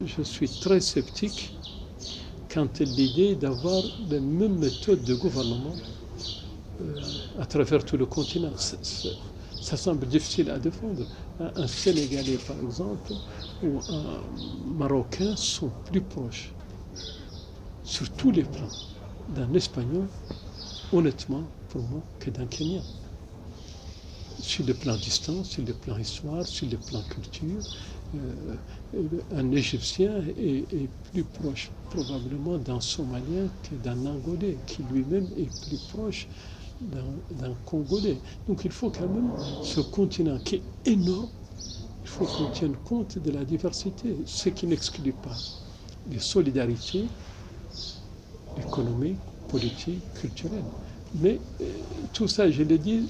Je suis très sceptique quant à l'idée d'avoir les mêmes méthodes de gouvernement à travers tout le continent. Ça semble difficile à défendre. Un Sénégalais, par exemple, ou un Marocain sont plus proches, sur tous les plans, d'un Espagnol, honnêtement, pour moi, que d'un Kenyan. Sur le plan distance, sur le plan histoire, sur le plan culture, un Égyptien est plus proche probablement d'un Somalien que d'un Angolais, qui lui-même est plus proche d'un Congolais. Donc il faut quand même, ce continent qui est énorme, il faut qu'on tienne compte de la diversité, ce qui n'exclut pas les solidarités économiques, politiques, culturelles. Mais tout ça, je l'ai dit,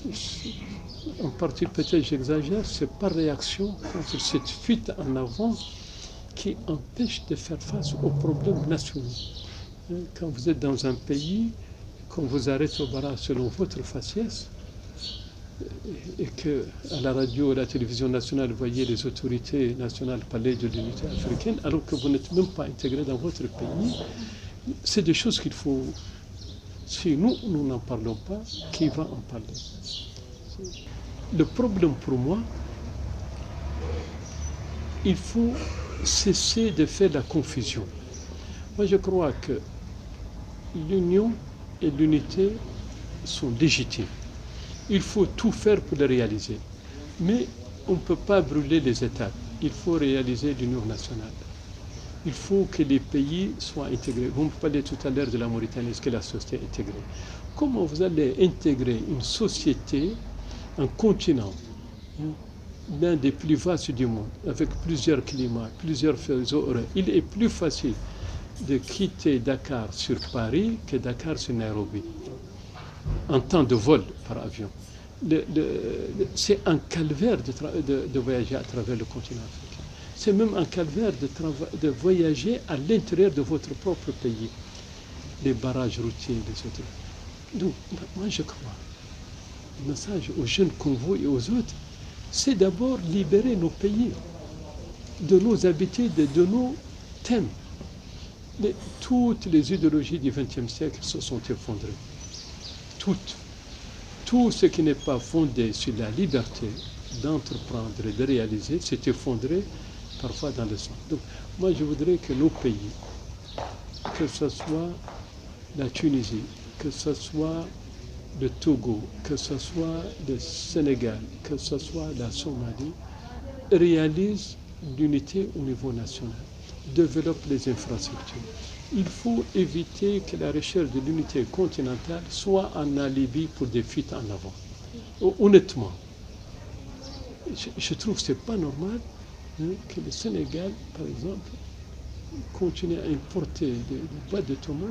en partie peut-être j'exagère, c'est par réaction contre cette fuite en avant qui empêche de faire face aux problèmes nationaux. Quand vous êtes dans un pays, qu'on vous arrête au bara selon votre faciès, et que à la radio et à la télévision nationale, vous voyez les autorités nationales parler de l'unité africaine, alors que vous n'êtes même pas intégré dans votre pays, c'est des choses qu'il faut... Si nous n'en parlons pas, qui va en parler? Le problème pour moi, il faut cesser de faire la confusion. Moi, je crois que l'union et l'unité sont légitimes. Il faut tout faire pour les réaliser. Mais on ne peut pas brûler les étapes. Il faut réaliser l'union nationale. Il faut que les pays soient intégrés. Vous me parlez tout à l'heure de la Mauritanie, est-ce que la société est intégrée? Comment vous allez intégrer une société, un continent, l'un des plus vastes du monde, avec plusieurs climats, plusieurs fuseaux horaires? Il est plus facile de quitter Dakar sur Paris que Dakar sur Nairobi, en temps de vol par avion. C'est un calvaire de voyager à travers le continent africain. C'est même un calvaire de voyager à l'intérieur de votre propre pays, les barrages routiers, les autres. Donc, moi je crois, le message aux jeunes comme vous et aux autres, c'est d'abord libérer nos pays de nos habitudes, de nos thèmes. Mais toutes les idéologies du XXe siècle se sont effondrées. Toutes. Tout ce qui n'est pas fondé sur la liberté d'entreprendre et de réaliser s'est effondré parfois dans le sang. Donc, moi, je voudrais que nos pays, que ce soit la Tunisie, que ce soit le Togo, que ce soit le Sénégal, que ce soit la Somalie, réalisent l'unité au niveau national, développent les infrastructures. Il faut éviter que la recherche de l'unité continentale soit un alibi pour des fuites en avant. Honnêtement, je trouve que ce n'est pas normal que le Sénégal, par exemple, continue à importer des boîtes de tomates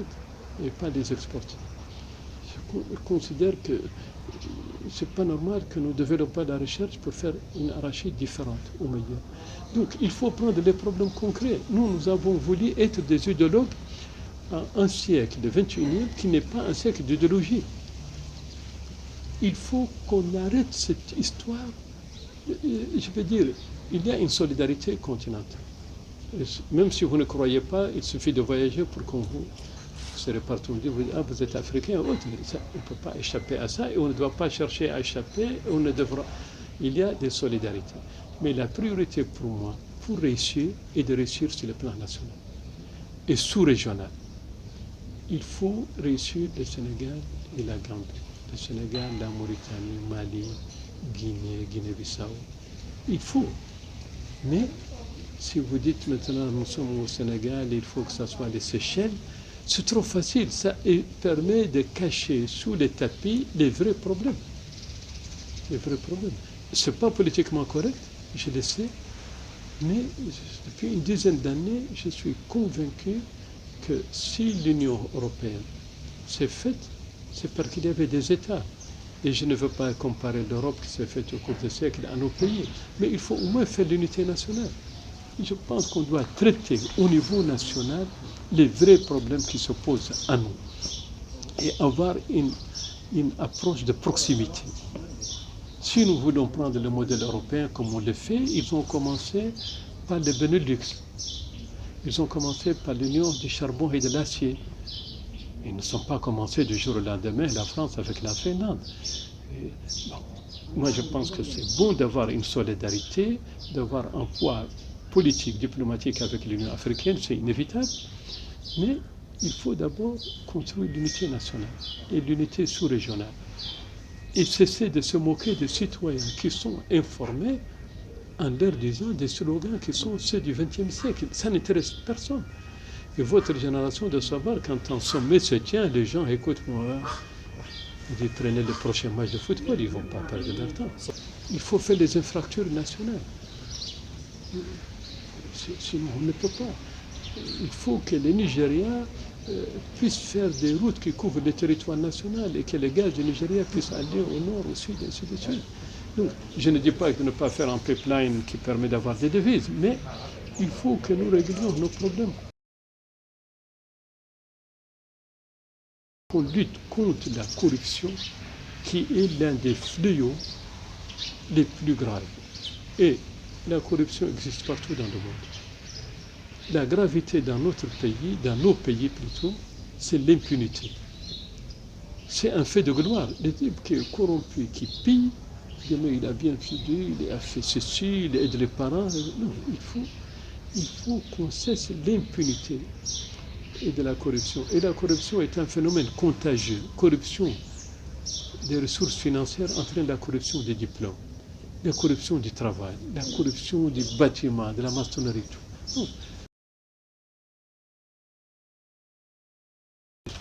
et pas les exporter. Je considère que ce n'est pas normal que nous ne développions pas la recherche pour faire une arachide différente au meilleur. Donc il faut prendre les problèmes concrets. Nous avons voulu être des idéologues à un siècle, le 21e, qui n'est pas un siècle d'idéologie. Il faut qu'on arrête cette histoire. Je veux dire, il y a une solidarité continentale. Même si vous ne croyez pas, il suffit de voyager pour qu'on vous serez partout. Vous êtes africain, on ne peut pas échapper à ça et on ne doit pas chercher à échapper. Il y a des solidarités. Mais la priorité pour moi, pour réussir, est de réussir sur le plan national et sous-régional. Il faut réussir le Sénégal et la Gambie. Le Sénégal, la Mauritanie, Mali, Guinée, Guinée-Bissau. Il faut. Mais si vous dites maintenant nous sommes au Sénégal, il faut que ce soit les Seychelles, c'est trop facile. Ça permet de cacher sous les tapis les vrais problèmes. Les vrais problèmes. Ce n'est pas politiquement correct, je le sais, mais depuis une dizaine d'années, je suis convaincu que si l'Union européenne s'est faite, c'est parce qu'il y avait des États. Et je ne veux pas comparer l'Europe qui s'est faite au cours des siècles à nos pays, mais il faut au moins faire l'unité nationale. Je pense qu'on doit traiter au niveau national les vrais problèmes qui se posent à nous et avoir une approche de proximité. Si nous voulons prendre le modèle européen comme on le fait, ils ont commencé par le Benelux. Ils ont commencé par l'union du charbon et de l'acier. Ils ne sont pas commencés du jour au lendemain, la France avec la Finlande. Bon, moi, je pense que c'est bon d'avoir une solidarité, d'avoir un poids politique, diplomatique avec l'Union africaine, c'est inévitable. Mais il faut d'abord construire l'unité nationale et l'unité sous-régionale. Et cesser de se moquer des citoyens qui sont informés en leur disant des slogans qui sont ceux du XXe siècle. Ça n'intéresse personne. Et votre génération de savoir quand un sommet se tient, les gens écoutent, ils traîner le prochain match de football, ils ne vont pas perdre leur temps. Il faut faire les infrastructures nationales. Sinon, on ne peut pas. Il faut que les Nigériens puissent faire des routes qui couvrent le territoire national et que les gaz du Nigeria puissent aller au nord, au sud, et ainsi de suite. Donc, je ne dis pas de ne pas faire un pipeline qui permet d'avoir des devises, mais il faut que nous réglions nos problèmes. On lutte contre la corruption qui est l'un des fléaux les plus graves. Et la corruption existe partout dans le monde. La gravité dans notre pays, dans nos pays plutôt, c'est l'impunité. C'est un fait de gloire. Le type qui est corrompu, qui pille, mais il a bien fini, il a fait ceci, il aide les parents. Non, il faut qu'on cesse l'impunité et de la corruption. Et la corruption est un phénomène contagieux. Corruption des ressources financières entraîne la corruption des diplômes, la corruption du travail, la corruption du bâtiment, de la maçonnerie, tout. Non.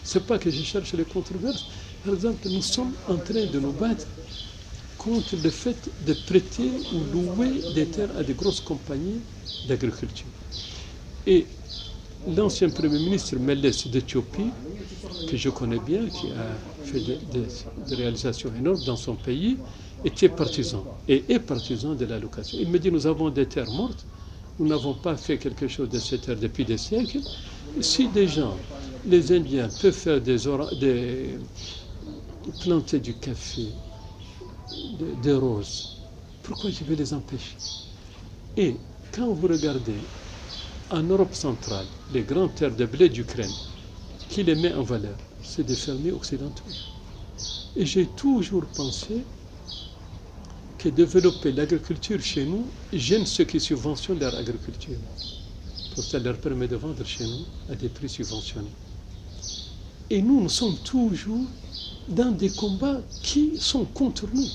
C'est pas que je cherche les controverses. Par exemple, nous sommes en train de nous battre contre le fait de prêter ou louer des terres à des grosses compagnies d'agriculture. Et l'ancien Premier ministre Meles d'Éthiopie, que je connais bien, qui a fait des réalisations énormes dans son pays, était partisan et est partisan de la location. Il me dit, nous avons des terres mortes, nous n'avons pas fait quelque chose de ces terres depuis des siècles. Si des gens, les Indiens, peuvent faire planter du café, des roses, pourquoi je vais les empêcher? Et quand vous regardez en Europe centrale, les grandes terres de blé d'Ukraine, qui les met en valeur, c'est des fermiers occidentaux. Et j'ai toujours pensé que développer l'agriculture chez nous gêne ceux qui subventionnent leur agriculture. Parce que ça leur permet de vendre chez nous à des prix subventionnés. Et nous sommes toujours dans des combats qui sont contre nous.